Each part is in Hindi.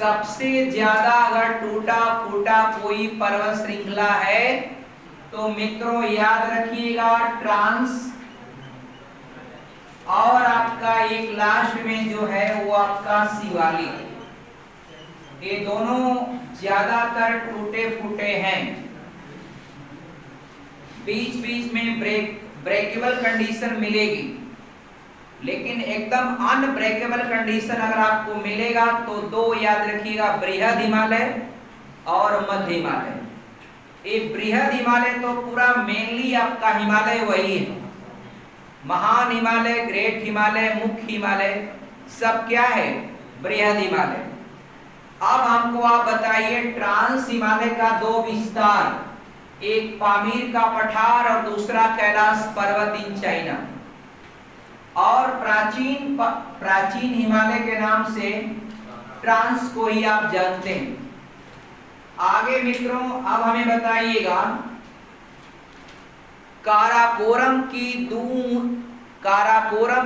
सबसे ज्यादा अगर टूटा फूटा कोई पर्वत श्रृंखला है तो मित्रों याद रखिएगा ट्रांस, और आपका एक लास्ट में जो है वो आपका शिवालिक। ये दोनों ज्यादातर टूटे फूटे हैं। बीच बीच में ब्रेकेबल कंडीशन मिलेगी, लेकिन एकदम अनब्रेकेबल कंडीशन अगर आपको मिलेगा तो दो याद रखिएगा, बृहद हिमालय और मध्य हिमालय। ये बृहद हिमालय तो पूरा मेनली आपका हिमालय वही है, महान हिमालय, ग्रेट हिमालय, मुख्य हिमालय, सब क्या है? बृहद हिमालय। अब हमको आप बताइए ट्रांस हिमालय का दो विस्तार, एक पामीर का पठार और दूसरा कैलाश पर्वत इन चाइना, और प्राचीन हिमालय के नाम से ट्रांस को ही आप जानते हैं। आगे मित्रों अब हमें बताइएगा काराकोरम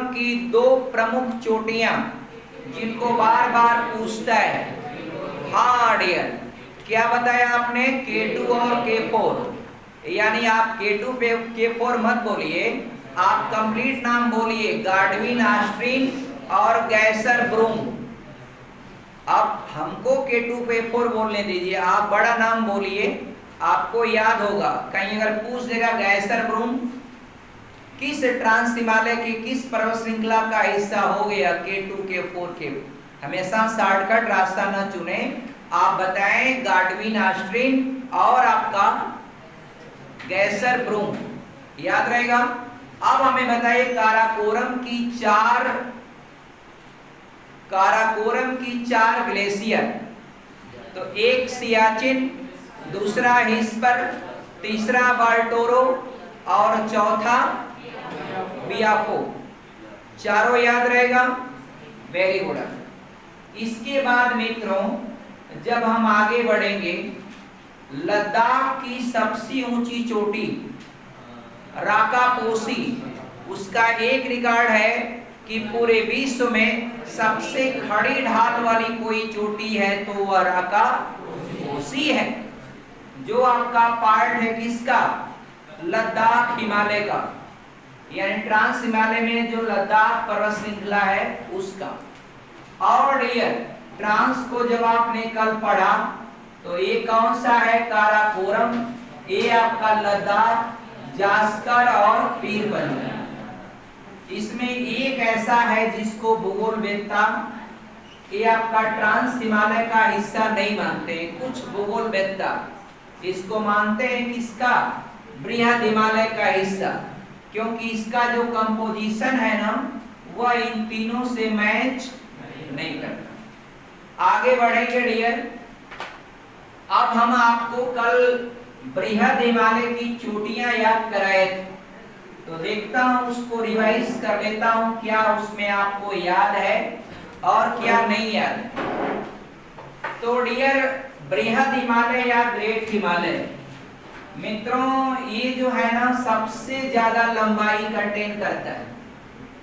की दो प्रमुख चोटियां जिनको बार बार पूछता है। हाँ डियर, क्या बताया आपने? K2 और K4, यानी आप K2 पे K4 मत बोलिए, आप कंप्लीट नाम बोलिए, गार्डविन, ऑस्ट्रिन और गैसर ब्रूम। अब हमको K2 पे 4 बोलने दीजिए, आप बड़ा नाम बोलिए, आपको याद होगा। कहीं अगर पूछ देगा गैसर ब्रूम किस ट्रांस हिमालय की किस पर्वत श्रृंखला का हिस्सा हो गया, K2, K4, K, हमेशा शॉर्टकट रास्ता न चुने, आप बताएं गार्डविन, ऑस्ट्रिन और आपका गैसर ब्रूम, याद रहेगा। अब हमें बताइए काराकोरम की चार ग्लेशियर, तो एक सियाचिन, दूसरा हिस्पर, तीसरा बाल्टोरो और चौथा बियाको, चारों याद रहेगा। Very good. इसके बाद मित्रों जब हम आगे बढ़ेंगे, लद्दाख की सबसे ऊंची चोटी राकापोसी, उसका एक रिकॉर्ड है कि पूरे विश्व में सबसे खड़ी ढाल वाली कोई चोटी है तो वह राकापोसी है, जो आपका पार्ट है किसका? लद्दाख हिमालय का, यानी ट्रांस हिमालय में जो लद्दाख पर्वत श्रृंखला है उसका। और डियर ट्रांस को जब आपने कल पढ़ा तो ये कौन सा है? काराकोरम, ये आपका लद्दाख, जास्कर और पीरबंद। इसमें एक ऐसा है जिसको भूगोल वेत्ता ये आपका ट्रांस हिमालय का हिस्सा नहीं मानते, कुछ भूगोल वेत्ता इसको मानते हैं किसका? बृहद हिमालय का हिस्सा, क्योंकि इसका जो कंपोजिशन है ना वह इन तीनों से मैच नहीं करता। आगे बढ़ेंगे डियर। अब हम आपको कल बृहद हिमालय की चोटियां याद कराए थे, तो देखता हूं उसको रिवाइज कर लेता हूं, क्या उसमें आपको याद है और क्या नहीं याद है। तो डियर बृहद हिमालय या ग्रेट हिमालय, मित्रों ये जो है ना सबसे ज्यादा लंबाई कंटेन करता है,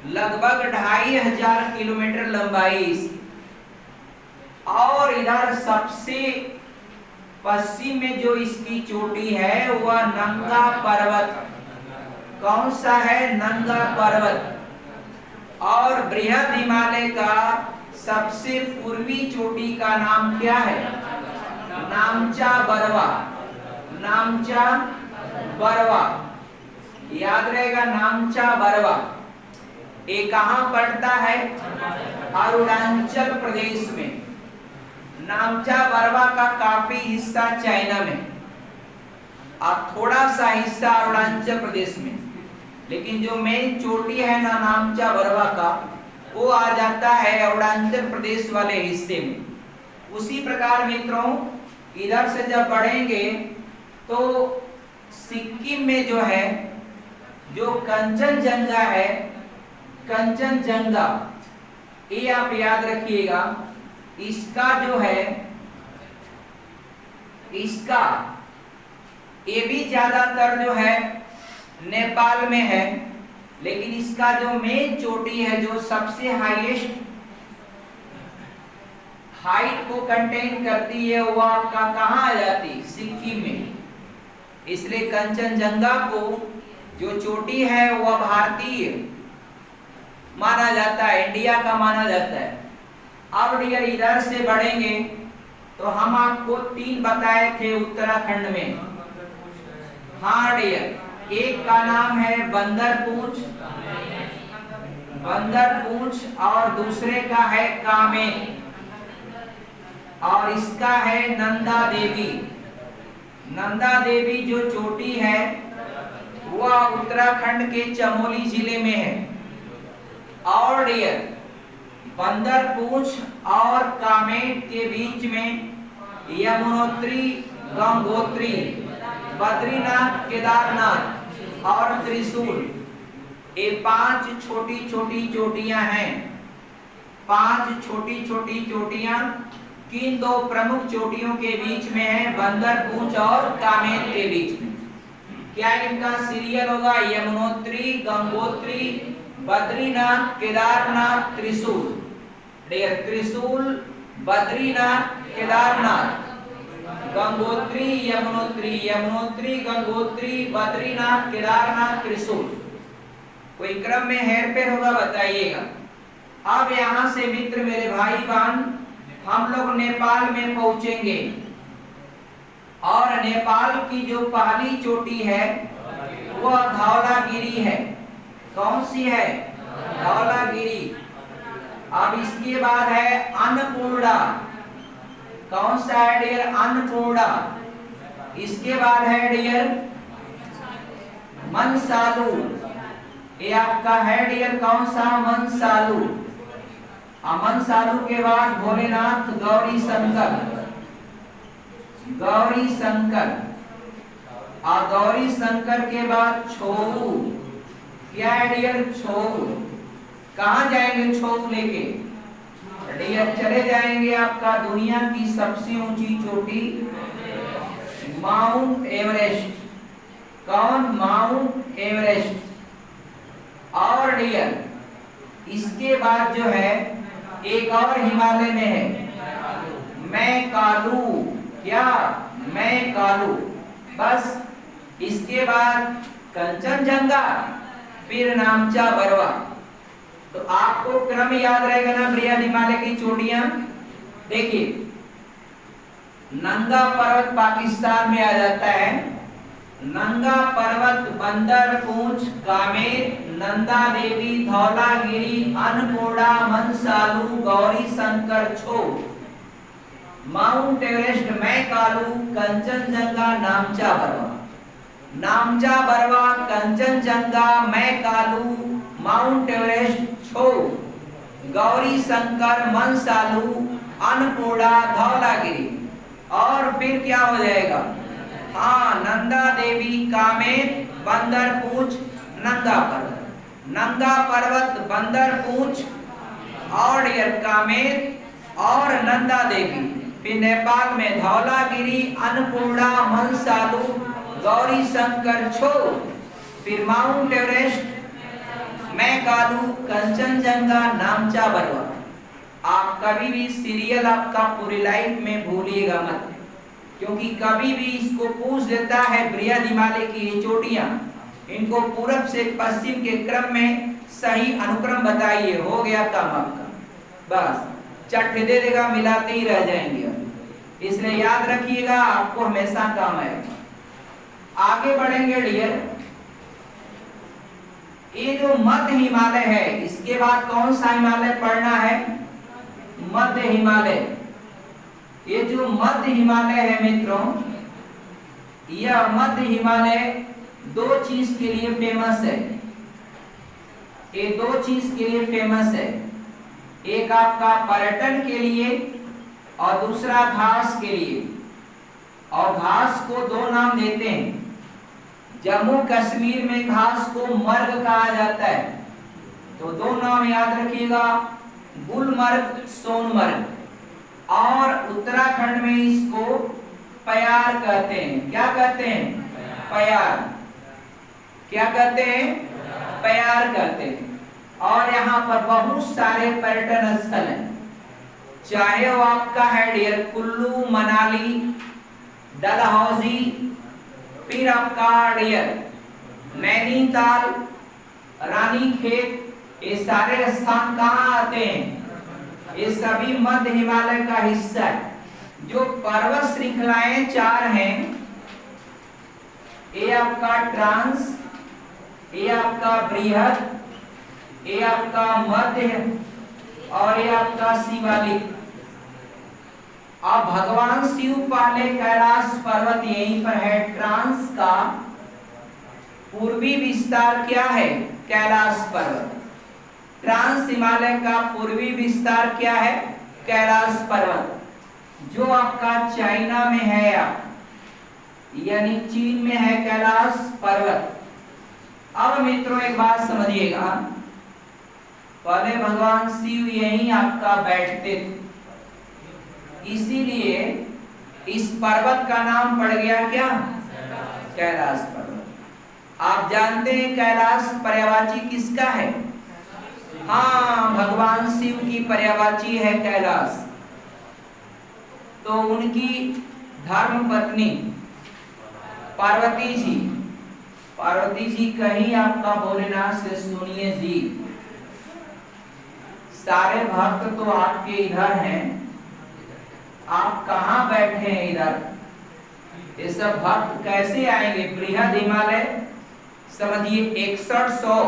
लगभग 2500 किलोमीटर लंबाई इसकी। और इधर सबसे पश्चिम में जो इसकी चोटी है वह नंगा पर्वत, कौन सा है? नंगा पर्वत। और बृहद हिमालय का सबसे पूर्वी चोटी का नाम क्या है? नामचा बरवा, नामचा बरवा, याद रहेगा, नामचा बरवा। ये कहां पड़ता है? अरुणाचल प्रदेश में। नामचा बरवा का काफी हिस्सा चाइना में और थोड़ा सा हिस्सा अरुणाचल प्रदेश में, लेकिन जो मेन चोटी है ना नामचा बरवा का वो आ जाता है अरुणाचल प्रदेश वाले हिस्से में। उसी प्रकार मित्रों इधर से जब बढ़ेंगे तो सिक्किम में जो है जो कंचनजंगा है, कंचनजंगा ये आप याद रखिएगा, इसका जो है इसका ये भी ज्यादातर जो है नेपाल में है, लेकिन इसका जो मेन चोटी है जो सबसे हाइट को कंटेन करती है वो आपका कहाँ आ जाती, सिक्किम में। इसलिए कंचनजंगा को जो चोटी है वह भारतीय माना जाता है, इंडिया का माना जाता है। अब डियर इधर से बढ़ेंगे तो हम आपको 3 बताए थे उत्तराखंड में। हाँ डियर, एक का नाम है बंदरपूंछ, बंदरपूंछ, और दूसरे का है कामेट, और इसका है नंदा देवी। नंदा देवी जो चोटी है वह उत्तराखंड के चमोली जिले में है। और डियर बंदरपूंछ और कामेट के बीच में यमुनोत्री, गंगोत्री, बद्रीनाथ, केदारनाथ और त्रिशूल, ये 5 छोटी छोटी चोटियां हैं। 5 छोटी छोटी चोटियां किन 2 प्रमुख चोटियों के बीच में है, बंदरपूंछ और कामेट के बीच में। क्या इनका सीरियल होगा, यमुनोत्री, गंगोत्री, बद्रीनाथ, केदारनाथ, त्रिशूल। त्रिशूल, बद्रीनाथ, केदारनाथ, गंगोत्री, यमुनोत्री, यमुनोत्री, गंगोत्री, बद्रीनाथ, केदारनाथ, त्रिशूल। कोई क्रम में हेरफेर होगा बताइएगा। अब यहां से मित्र मेरे भाई बहन हम लोग नेपाल में पहुंचेंगे, और नेपाल की जो पहली चोटी है वह धौलागिरी है। कौन सी है, धौलागिरी। अब इसके बाद है अन्नपूर्णा। कौन सा है डियर, अन्नपूर्णा। इसके बाद है डियर मनसालू, ये आपका है डियर कौन सा, मनसालू। मनसालू के बाद भोलेनाथ, गौरी शंकर, गौरी शंकर, और गौरी शंकर के बाद छोऊ। क्या है डियर, छोऊ। कहाँ जाएंगे छोऊ लेके डियर, चले जाएंगे आपका दुनिया की सबसे ऊंची चोटी माउंट एवरेस्ट। कौन, माउंट एवरेस्ट। और डियर इसके बाद जो है एक और हिमालय में है, मैकालू। क्या, मैकालू। बस इसके बाद कंचनजंगा, फिर नामचा बरवा। तो आपको क्रम याद रहेगा ना बृहद हिमालय की चोटियां। देखिए नंगा पर्वत पाकिस्तान में आ जाता है, Nanga Parbat, Bandarpunch, Kamet, Nanda Devi, Dhaulagiri, Annapurna, Manaslu, Gauri Shankar, Cho Oyu, mount Everest, Makalu, Kangchenjunga, Namcha Barwa. Namcha Barwa, Kangchenjunga, Makalu, mount Everest, Cho Oyu, Gauri Shankar, Manaslu, Annapurna, Dhaulagiri. और फिर क्या हो जाएगा, हाँ, नंदा देवी, कामेट, बंदरपूंछ, नंगा पर्वत। नंगा पर्वत, बंदरपूंछ और कामेट और नंदा देवी। फिर नेपाल में धौलागिरी, अन्नपूर्णा, मनसालू, गौरी शंकर, छोऊ, फिर माउंट एवरेस्ट, मैकालू, कंचनजंगा, नामचा बरवा। आप कभी भी सीरियल आपका पूरी लाइफ में भूलिएगा मत, क्योंकि कभी भी इसको पूछ देता है बृहद हिमालय की ये चोटियां, इनको पूरब से पश्चिम के क्रम में सही अनुक्रम बताइए, हो गया काम आपका। बस चट दे देगा, मिलाते ही रह जाएंगे। इसलिए याद रखिएगा, आपको हमेशा काम आएगा। आगे बढ़ेंगे डियर, ये जो मध्य हिमालय है, इसके बाद कौन सा हिमालय पढ़ना है, मध्य हिमालय। ये जो मध्य हिमालय है मित्रों, यह मध्य हिमालय 2 चीज के लिए फेमस है। ये 2 चीज के लिए फेमस है, एक आपका पर्यटन के लिए और दूसरा घास के लिए। और घास को 2 नाम देते हैं। जम्मू कश्मीर में घास को मर्ग कहा जाता है, तो 2 नाम याद रखिएगा, गुलमर्ग, सोनमर्ग। और उत्तराखंड में इसको पयार कहते हैं। क्या कहते हैं, पयार। क्या कहते हैं, पयार कहते हैं। और यहाँ पर बहुत सारे पर्यटन स्थल हैं। चाहे वो आपका है डियर कुल्लू मनाली डलहौजी, फिर आपका डियर नैनीताल रानीखेत, ये सारे स्थान कहाँ आते हैं? ये सभी मध्य हिमालय का हिस्सा है। जो पर्वत श्रृंखलाएं 4 हैं, ये आपका ट्रांस, ये आपका बृहद, ये आपका मध्य और ये आपका शिवालिक। अब भगवान शिव पहले कैलाश पर्वत यहीं पर है। ट्रांस का पूर्वी विस्तार क्या है? कैलाश पर्वत। ट्रांस हिमालय का पूर्वी विस्तार क्या है? कैलाश पर्वत, जो आपका चाइना में है, यानी चीन में है कैलाश पर्वत। अब मित्रों एक बात समझिएगा, पहले भगवान शिव यहीं आपका बैठते थे, इसीलिए इस पर्वत का नाम पड़ गया क्या? कैलाश पर्वत। आप जानते हैं कैलाश पर्यायवाची किसका है? हाँ, भगवान शिव की पर्यायवाची है कैलाश। तो उनकी धर्म पत्नी पार्वती जी कहीं आपका भोलेनाथ से सुनिए जी, सारे भक्त तो आपके इधर हैं, आप कहाँ बैठे हैं इधर? ये सब भक्त कैसे आएंगे? बृहद हिमालय समझिए 6100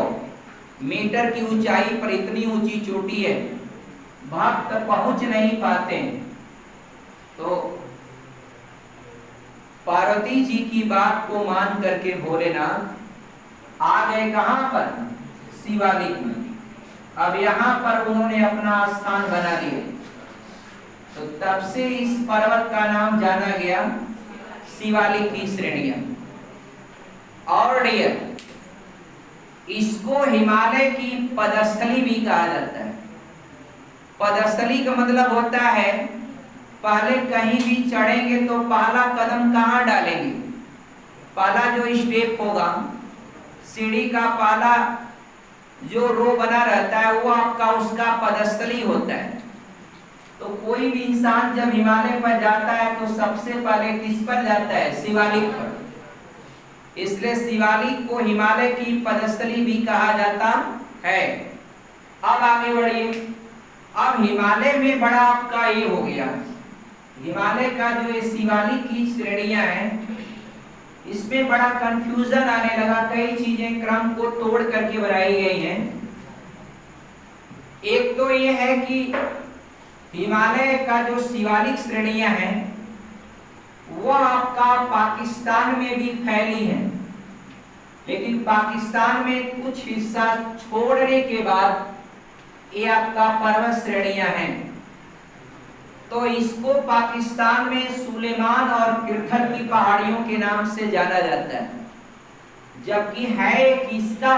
मीटर की ऊंचाई पर इतनी ऊंची चोटी है, भक्त पहुंच नहीं पाते। तो पार्वती जी की बात को मान करके भोलेनाथ आ गए कहां पर? शिवालिक में। अब यहां पर उन्होंने अपना स्थान बना लिया, तो तब से इस पर्वत का नाम जाना गया शिवालिक की श्रेणियां। और डियर, इसको हिमालय की पदस्थली भी कहा जाता है। पदस्थली का मतलब होता है पहले कहीं भी चढ़ेंगे तो पहला कदम कहाँ डालेंगे? पहला जो स्टेप होगा, सीढ़ी का पहला जो रो बना रहता है वो आपका उसका पदस्थली होता है। तो कोई भी इंसान जब हिमालय पर जाता है तो सबसे पहले किस पर जाता है? शिवालिक पर। इसलिए शिवालिक को हिमालय की पदस्थली भी कहा जाता है। अब आगे बढ़िए। अब हिमालय में बड़ा आपका ये हो गया, हिमालय का जो ये शिवालिक की श्रेणियां हैं, इसमें बड़ा कंफ्यूजन आने लगा। कई चीजें क्रम को तोड़ करके बनाई गई हैं। एक तो ये है कि हिमालय का जो शिवालिक श्रेणियां हैं वो आपका पाकिस्तान में भी फैली है, लेकिन पाकिस्तान में कुछ हिस्सा छोड़ने के बाद ये आपका पर्वत श्रेणियां हैं। तो इसको पाकिस्तान में सुलेमान और किरथर की पहाड़ियों के नाम से जाना जाता है, जबकि है किसका?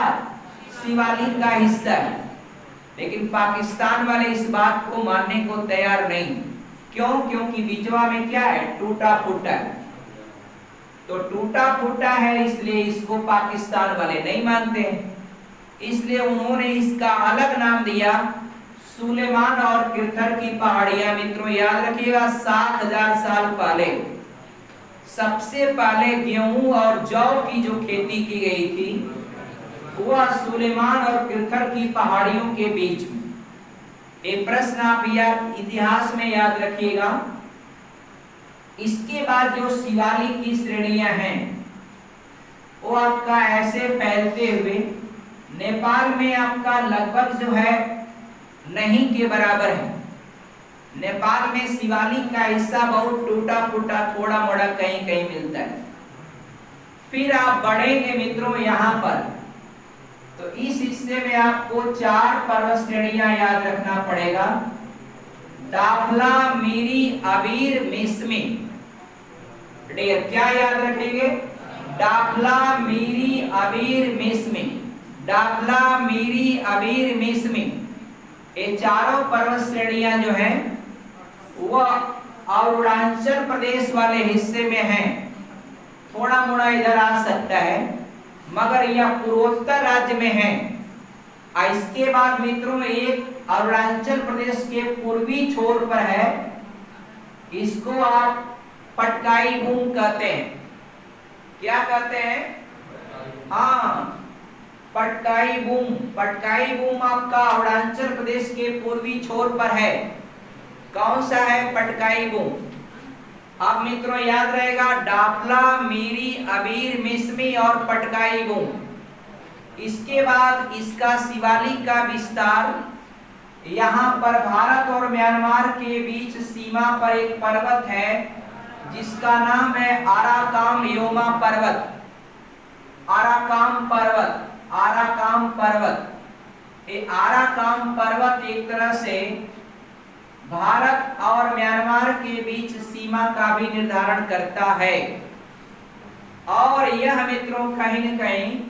शिवालिक का हिस्सा है। लेकिन पाकिस्तान वाले इस बात को मानने को तैयार नहीं। क्यों? क्योंकि बीचवा में क्या है? टूटा फूटा है। तो टूटा फूटा है इसलिए इसको पाकिस्तान वाले नहीं मानते हैं, इसलिए उन्होंने इसका अलग नाम दिया सुलेमान और किरथर की पहाड़ियां। मित्रों याद रखिएगा, 7000 साल पहले सबसे पहले गेहूं और जौ की जो खेती की गई थी वह सुलेमान और किरथर की पहाड़ियों के बीच में। ये प्रश्न आप इतिहास में याद रखिएगा। इसके बाद जो शिवालिक की श्रेणियां हैं वो आपका ऐसे फैलते हुए नेपाल में आपका लगभग जो है नहीं के बराबर है। नेपाल में शिवालिक का हिस्सा बहुत टूटा फूटा थोड़ा मोड़ा कहीं कहीं मिलता है। फिर आप बढ़ेंगे मित्रों यहाँ पर, तो इस हिस्से में आपको 4 पर्वत श्रेणियां याद रखना पड़ेगा। दाफला, मीरी, अबीर, मिसमी। क्या याद रखेंगे? दाफला, मीरी, अबीर, मिसमी। दाफला, मीरी, अबीर, मिसमी, ये चारों पर्वत श्रेणियां जो हैं वह अरुणाचल प्रदेश वाले हिस्से में हैं। थोड़ा मोड़ा इधर आ सकता है, मगर यह पूर्वोत्तर राज्य में है। इसके बाद मित्रों एक अरुणाचल प्रदेश के पूर्वी छोर पर है। इसको आप पटकाई बूम कहते हैं। क्या कहते हैं? हाँ, पटकाई बूम। पटकाई बूम आपका अरुणाचल प्रदेश के पूर्वी छोर पर है। कौन सा है? पटकाई बूम। अब मित्रों याद रहेगा, डापला, मीरी, अबीर, मिसमी और पटकाई बूम। इसके बाद इसका शिवालिक का विस्तार, यहाँ पर भारत और म्यांमार के बीच सीमा पर एक पर्वत है जिसका नाम है आराकाम योमा पर्वत। आराकाम पर्वत, आराकाम पर्वत। ये आराकाम पर्वत एक तरह से भारत और म्यांमार के बीच सीमा का भी निर्धारण करता है। और यह मित्रों कहीं न कहीं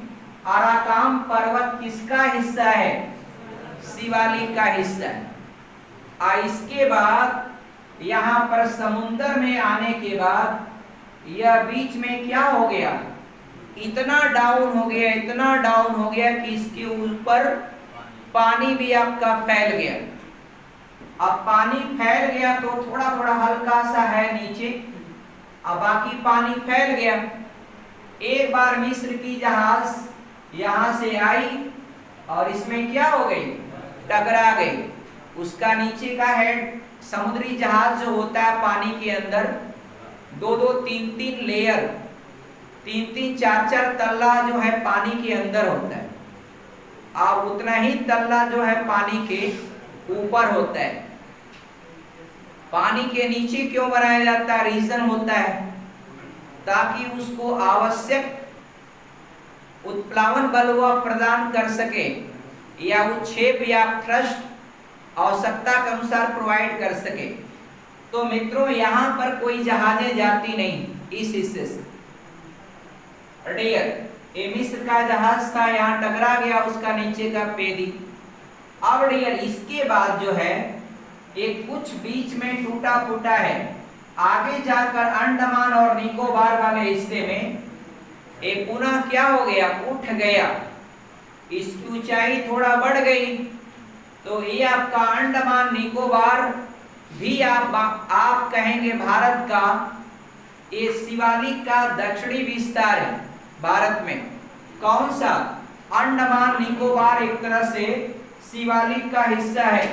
आराकाम पर्वत किसका हिस्सा है? शिवालिक का हिस्सा है। इसके बाद यहाँ पर समुद्र में आने के बाद यह बीच में क्या हो गया? इतना डाउन हो गया, इतना डाउन हो गया कि इसके ऊपर पानी भी आपका फैल गया। अब पानी फैल गया तो थोड़ा थोड़ा हल्का सा है नीचे, अब बाकी पानी फैल गया। एक बार मिस्र की जहाज यहां से आई और इसमें क्या हो गई? टकरा गई। उसका नीचे का हेड, समुद्री जहाज जो होता है पानी के अंदर, दो दो तीन तीन लेयर, तीन तीन चार चार तल्ला जो है पानी के अंदर होता है, और उतना ही तल्ला जो है पानी के ऊपर होता है। पानी के नीचे क्यों बनाया जाता है? रीजन होता है ताकि उसको आवश्यक उत्प्लावन बल वह प्रदान कर सके, या उच्छेप या थ्रस्ट आवश्यकता के अनुसार प्रोवाइड कर सके। तो मित्रों यहाँ पर कोई जहाजें जाती नहीं इस हिस्से से। डियर, ये मिस्र का जहाज था, यहाँ टकरा गया उसका नीचे का पेदी। अब डियर इसके बाद जो है एक कुछ बीच में टूटा फूटा है, आगे जाकर अंडमान और निकोबार वाले हिस्से में ये पुनः क्या हो गया? उठ गया। इसकी ऊंचाई थोड़ा बढ़ गई तो ये आपका अंडमान निकोबार भी आप कहेंगे भारत का ये शिवालिक का दक्षिणी विस्तार है भारत में। कौन सा? अंडमान निकोबार एक तरह से शिवालिक का हिस्सा है।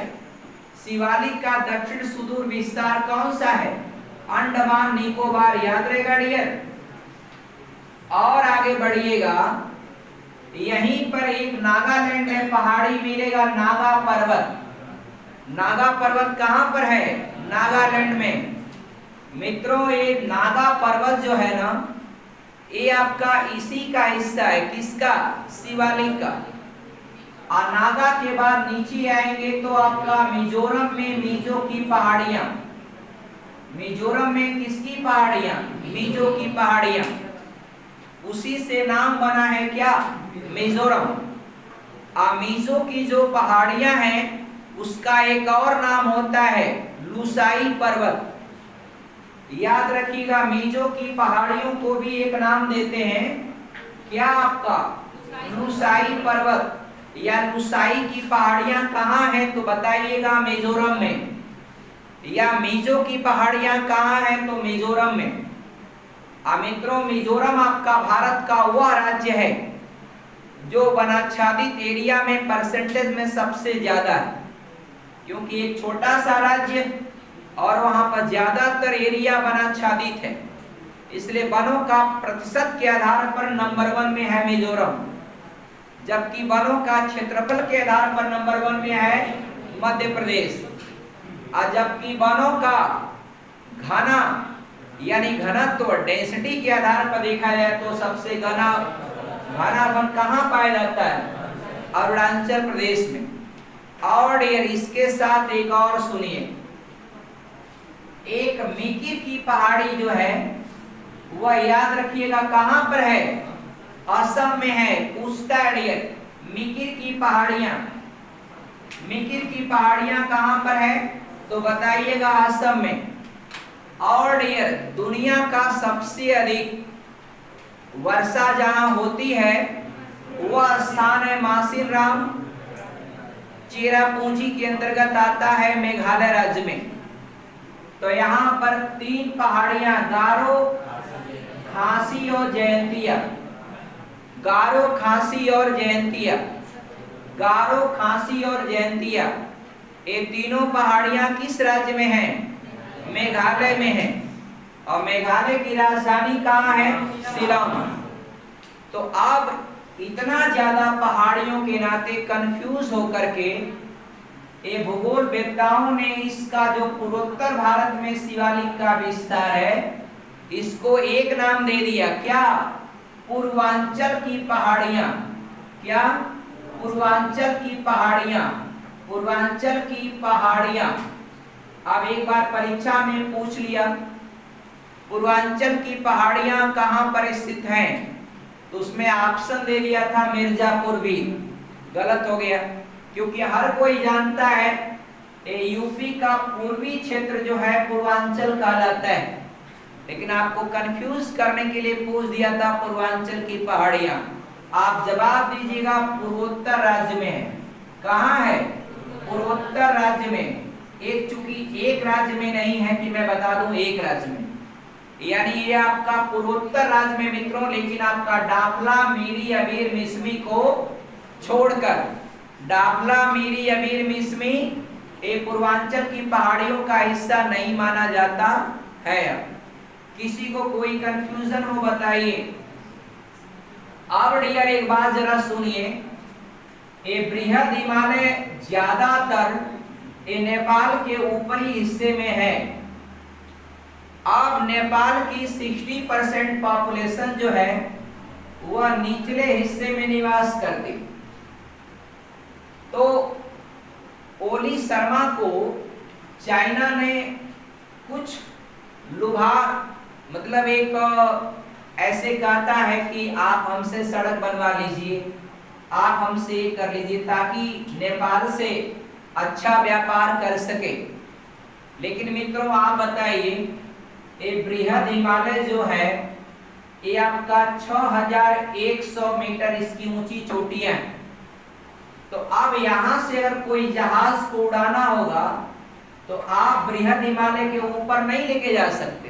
शिवालिक का दक्षिण सुदूर विस्तार कौन सा है? अंडमान निकोबार। याद रहेगा डियर। और आगे बढ़िएगा, यहीं पर एक नागालैंड में पहाड़ी मिलेगा, नागा पर्वत। नागा पर्वत कहां पर है? नागालैंड में। मित्रों ये नागा पर्वत जो है ना, ये आपका इसी का हिस्सा है। किसका? शिवालिक का। और नागा के बाद नीचे आएंगे तो आपका मिजोरम में मिजो की पहाड़ियां। मिजोरम में किसकी पहाड़ियां? मिजो की पहाड़ियां। उसी से नाम बना है क्या? मिजोरम। मिजो की जो पहाड़ियां हैं उसका एक और नाम होता है लुसाई पर्वत। याद रखिएगा, मिजो की पहाड़ियों को भी एक नाम देते हैं क्या? आपका लुसाई पर्वत या लुसाई की पहाड़ियां कहाँ हैं तो बताइएगा। मिजोरम में। या मिजो की पहाड़ियां कहाँ हैं तो मिजोरम में। मित्रों मिजोरम आपका भारत का वह राज्य है जो वनाच्छादित एरिया में परसेंटेज में सबसे ज्यादा है, क्योंकि एक छोटा सा राज्य और वहां पर ज्यादातर एरिया वनाच्छादित है, इसलिए वनों का प्रतिशत के आधार पर नंबर 1 में है मिजोरम। जबकि वनों का क्षेत्रफल के आधार पर नंबर 1 में है मध्य प्रदेश। और जबकि वनों का घना यानी घनत्व डेंसिटी के आधार पर देखा जाए तो सबसे घना वन कहाँ पाया जाता है? अरुणाचल प्रदेश में। और इसके साथ एक और सुनिए, एक मिकिर की पहाड़ी जो है वह याद रखिएगा कहां पर है? असम में है। पूछता है डियर, मिकिर की पहाड़ियां, मिकिर की पहाड़ियां कहां पर है तो बताइएगा असम में। और डियर दुनिया का सबसे अधिक वर्षा जहां होती है वह स्थान है मासिनराम, चेरापूंजी के अंतर्गत आता है मेघालय राज्य में। तो यहाँ पर 3 पहाड़ियां, गारो, खासी और जयंतिया। गारो, खासी और जयंतिया। गारो, खासी और जयंतिया, ये तीनों पहाड़ियां किस राज्य में हैं? मेघालय में है। और मेघालय की राजधानी कहाँ है? शिलांग। तो अब इतना ज्यादा पहाड़ियों के नाते कंफ्यूज होकर के ये भूगोल वेत्ताओं ने इसका जो पूर्वोत्तर भारत में शिवालिक का विस्तार है, इसको एक नाम दे दिया। क्या? पूर्वांचल की पहाड़ियां। क्या? पूर्वांचल की पहाड़ियां। पूर्वांचल की पहाड़ियां। अब एक बार परीक्षा में पूछ लिया पूर्वांचल की पहाड़ियां कहां पर स्थित हैं, तो उसमें ऑप्शन दे दिया था मिर्जापुर भी। गलत हो गया, क्योंकि हर कोई जानता है यूपी का पूर्वी क्षेत्र जो है पूर्वांचल कहलाता है, लेकिन आपको कंफ्यूज करने के लिए पूछ दिया था पूर्वांचल की पहाड़ियां। आप जवाब दीजिएगा पूर्वोत्तर राज्य में है। कहाँ है? पूर्वोत्तर राज्य में। एक, चूंकि एक राज्य में नहीं है कि मैं बता दूं, एक राज्य में, यानी ये आपका पूर्वोत्तर राज्य में मित्रों, लेकिन आपका डाफला, मीरी, अबीर, मिसमी को छोड़कर, डाफला, मीरी, अबीर, मिसमी ये पूर्वांचल की पहाड़ियों का हिस्सा नहीं माना जाता है। किसी को कोई कंफ्यूजन हो बताइए। अब डियर एक बात जरा सुनिए, ये बृहद हिमालय ज्यादातर ये नेपाल के ऊपरी हिस्से में है। अब नेपाल की 60% पॉपुलेशन जो है वह निचले हिस्से में निवास करती। तो ओली शर्मा को चाइना ने कुछ लुभा, मतलब एक ऐसे कहता है कि आप हमसे सड़क बनवा लीजिए, आप हमसे ये कर लीजिए, ताकि नेपाल से अच्छा व्यापार कर सके। लेकिन मित्रों आप बताइए, ये बृहद हिमालय जो है ये आपका 6100 मीटर इसकी ऊंची चोटियां। तो अब यहां से अगर कोई जहाज को उड़ाना होगा तो आप बृहद हिमालय के ऊपर नहीं लेके जा सकते,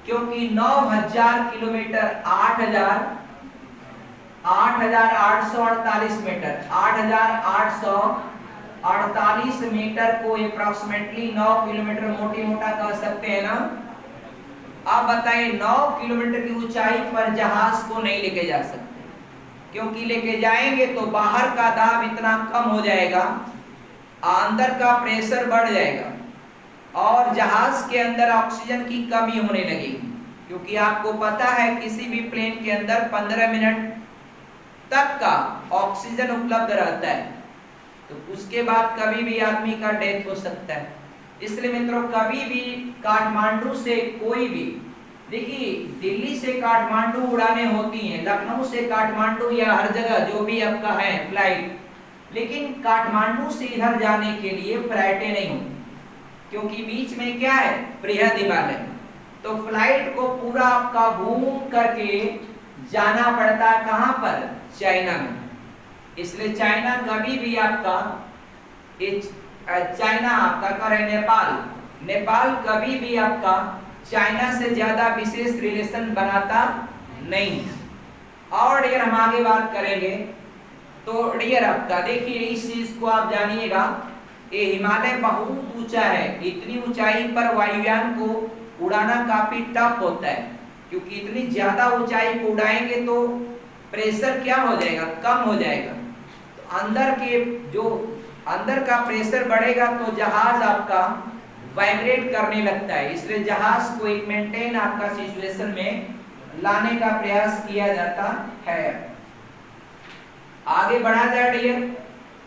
क्योंकि 9000 किलोमीटर 8848 मीटर 8848 मीटर को अप्रोक्सीमेटली 9 किलोमीटर मोटी मोटा कह सकते हैं ना। आप बताइए 9 किलोमीटर की ऊंचाई पर जहाज को नहीं लेके जा सकते, क्योंकि लेके जाएंगे तो बाहर का दाब इतना कम हो जाएगा, अंदर का प्रेशर बढ़ जाएगा और जहाज के अंदर ऑक्सीजन की कमी होने लगेगी। क्योंकि आपको पता है किसी भी प्लेन के अंदर 15 मिनट तक का ऑक्सीजन उपलब्ध रहता है, तो उसके बाद कभी भी आदमी का डेथ हो सकता है। इसलिए मित्रों कभी भी काठमांडू से कोई भी, देखिए दिल्ली से काठमांडू उड़ाने होती हैं, लखनऊ से काठमांडू या हर जगह जो भी आपका है फ्लाइट, लेकिन काठमांडू से इधर जाने के लिए फ्लाइटें नहीं होती, क्योंकि बीच में क्या है? बृहद हिमालय। तो फ्लाइट को पूरा आपका घूम करके जाना पड़ता है। कहां पर? चाइना में। इसलिए चाइना कभी भी आपका चाइना आपका करे नेपाल कभी भी आपका चाइना से ज्यादा विशेष रिलेशन बनाता नहीं। और डियर हम आगे बात करेंगे तो डियर आपका देखिए इस चीज को आप जानिएगा, ये हिमालय बहुत ऊंचा है। इतनी ऊंचाई पर वायुयान को उड़ाना काफी टफ होता है, क्योंकि इतनी ज्यादा ऊंचाई को उड़ाएंगे तो प्रेशर क्या हो जाएगा? कम हो जाएगा। तो अंदर का प्रेशर बढ़ेगा तो जहाज आपका वाइब्रेट करने लगता है। इसलिए जहाज को एक मेंटेन आपका सिचुएशन में लाने का प्रयास किया जाता है। आगे बढ़ा जाए डियर।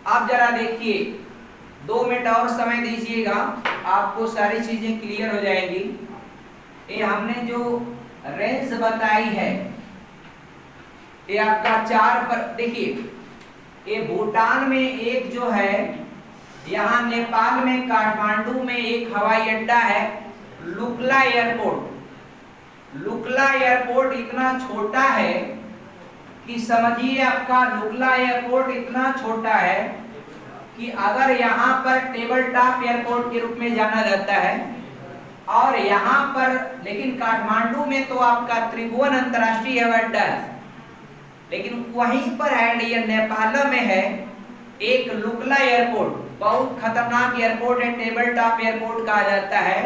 आप जरा देखिए 2 मिनट और समय दीजिएगा, आपको सारी चीजें क्लियर हो जाएंगी। ये हमने जो रेंज बताई है ये आपका 4 पर, देखिए ये भूटान में एक जो है, यहाँ नेपाल में काठमांडू में एक हवाई अड्डा है लुकला एयरपोर्ट। लुकला एयरपोर्ट इतना छोटा है कि समझिए आपका लुकला एयरपोर्ट इतना छोटा है कि अगर यहाँ पर टेबल टॉप एयरपोर्ट के रूप में जाना जाता है और यहाँ पर, लेकिन काठमांडू में तो आपका त्रिभुवन अंतर्राष्ट्रीय हवाई अड्डा है, लेकिन वहीं पर है डियर नेपाल में है एक लुकला एयरपोर्ट, बहुत खतरनाक एयरपोर्ट है, टेबल टॉप एयरपोर्ट कहा जाता है।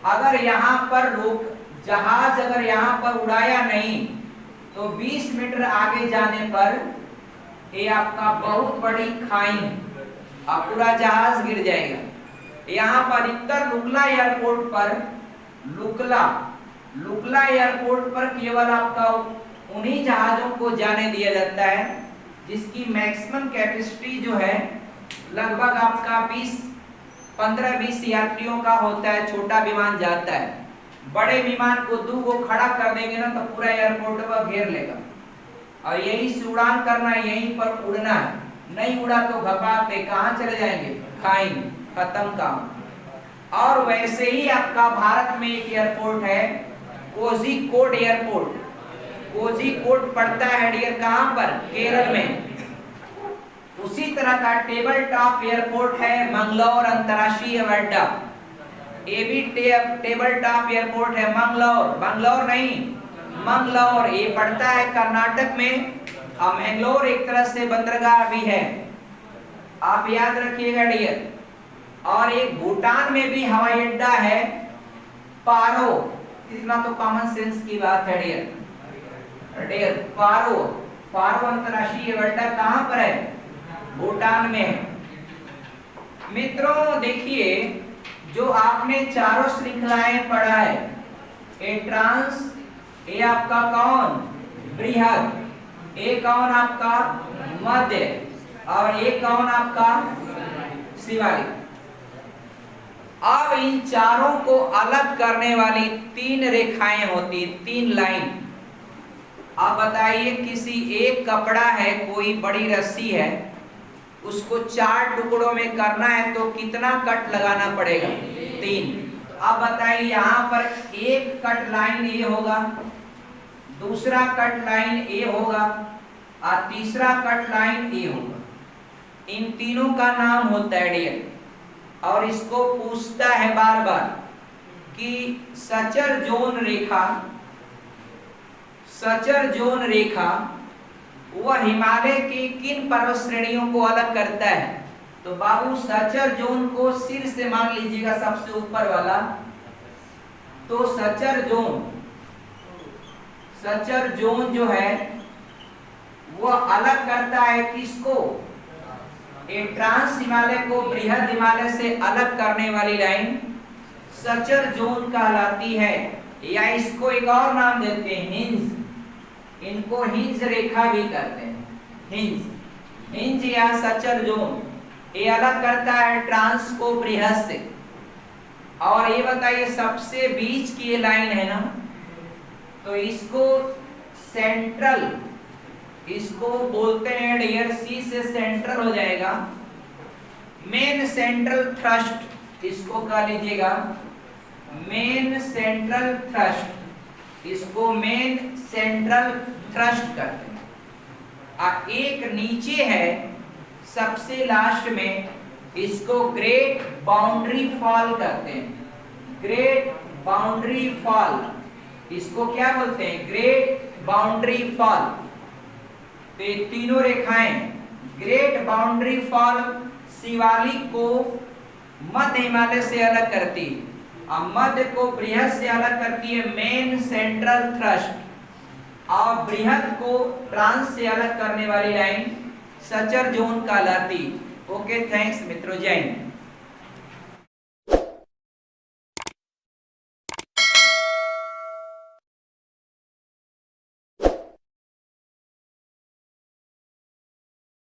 अगर यहाँ पर जहाज अगर यहाँ पर उड़ाया नहीं तो 20 मीटर आगे जाने पर ये आपका बहुत बड़ी खाई है, अब पूरा जहाज गिर जाएगा। यहाँ पर अधिकतर लुकला एयरपोर्ट पर लुकला एयरपोर्ट पर केवल आपका उन्हीं जहाजों को जाने दिया जाता है जिसकी मैक्सिमम कैपेसिटी जो है लगभग आपका 15-20 यात्रियों का होता है। छोटा विमान जाता है, बड़े विमान को दो को खड़ा कर देंगे ना तो पूरा एयरपोर्ट पर घेर लेगा और यही से उड़ान करना है, यहीं पर उड़ना है, नहीं उड़ा तो घपाते कहाँ चले जाएंगे, खाई, खत्म काम। और वैसे ही आपका भारत में एक एयरपोर्ट है कोझिकोड एयरपोर्ट, कोझिकोड पड़ता है डियर कहाँ पर, केरल में। उसी तरह का टेबल टॉप एयरपोर्ट है मंगलौर अंतर्राष्ट्रीय हवाई अड्डा, ये भी टेबल टॉप एयरपोर्ट है मंगलौर नहीं, मंगलौर, ये पड़ता है कर्नाटक में। और मैंगलोर एक तरह से बंदरगाह भी है, आप याद रखिएगा डियर। और एक भूटान में भी हवाई अड्डा है पारो, इतना तो कॉमन सेंस की बात है डियर। पारो अंतर्राष्ट्रीय हवाई अड्डा कहाँ पर है, भूटान में। मित्रों देखिए, जो आपने चारों श्रृंखलाएं पढ़ा है, ए ट्रांस, ये आपका कौन, बृहद, ये कौन आपका मध्य, और ये कौन आपका शिवालिक। अब इन चारों को अलग करने वाली 3 रेखाएं होती, 3 लाइन। आप बताइए, किसी एक कपड़ा है, कोई बड़ी रस्सी है, उसको 4 टुकड़ों में करना है तो कितना कट लगाना पड़ेगा, 3। अब बताइए, यहाँ पर एक कट लाइन ये होगा, दूसरा कट लाइन ए होगा और तीसरा कट लाइन ए होगा। इन तीनों का नाम होता है डियर। और इसको पूछता है बार बार कि सचर जोन रेखा वह हिमालय की किन पर्वत श्रेणियों को अलग करता है। तो बाबू सचर जोन को सिर से मान लीजिएगा, सबसे ऊपर वाला। तो सचर जोन जो है वह अलग करता है किसको, एक ट्रांस हिमालय को बृहद हिमालय से अलग करने वाली लाइन सचर जोन कहलाती है, या इसको एक और नाम देते हैं हिंज, इनको हिंज रेखा भी कहते हैं। हिंज या सचर जोन ये अलग करता है ट्रांस को बृहद से। और ये बताइए, सबसे बीच की ये लाइन है ना, तो इसको सेंट्रल, इसको बोलते हैं डियर, सी से सेंट्रल हो जाएगा, मेन सेंट्रल थ्रस्ट, इसको कह लीजिएगा मेन सेंट्रल थ्रस्ट, इसको मेन सेंट्रल थ्रस्ट करते हैं। एक नीचे है सबसे लास्ट में, इसको ग्रेट बाउंड्री फॉल करते हैं, ग्रेट बाउंड्री फॉल, इसको क्या बोलते हैं, ग्रेट बाउंड्री फॉल। तो ये तीनों रेखाएं, ग्रेट बाउंड्री फॉल शिवालिक को मध्य हिमालय से अलग करती है, और मध्य को बृहद से अलग करती है मेन सेंट्रल थ्रस्ट, और बृहद को ट्रांस से अलग करने वाली लाइन सचर जोन कहलाती। ओके, थैंक्स मित्रों, जय हिंद।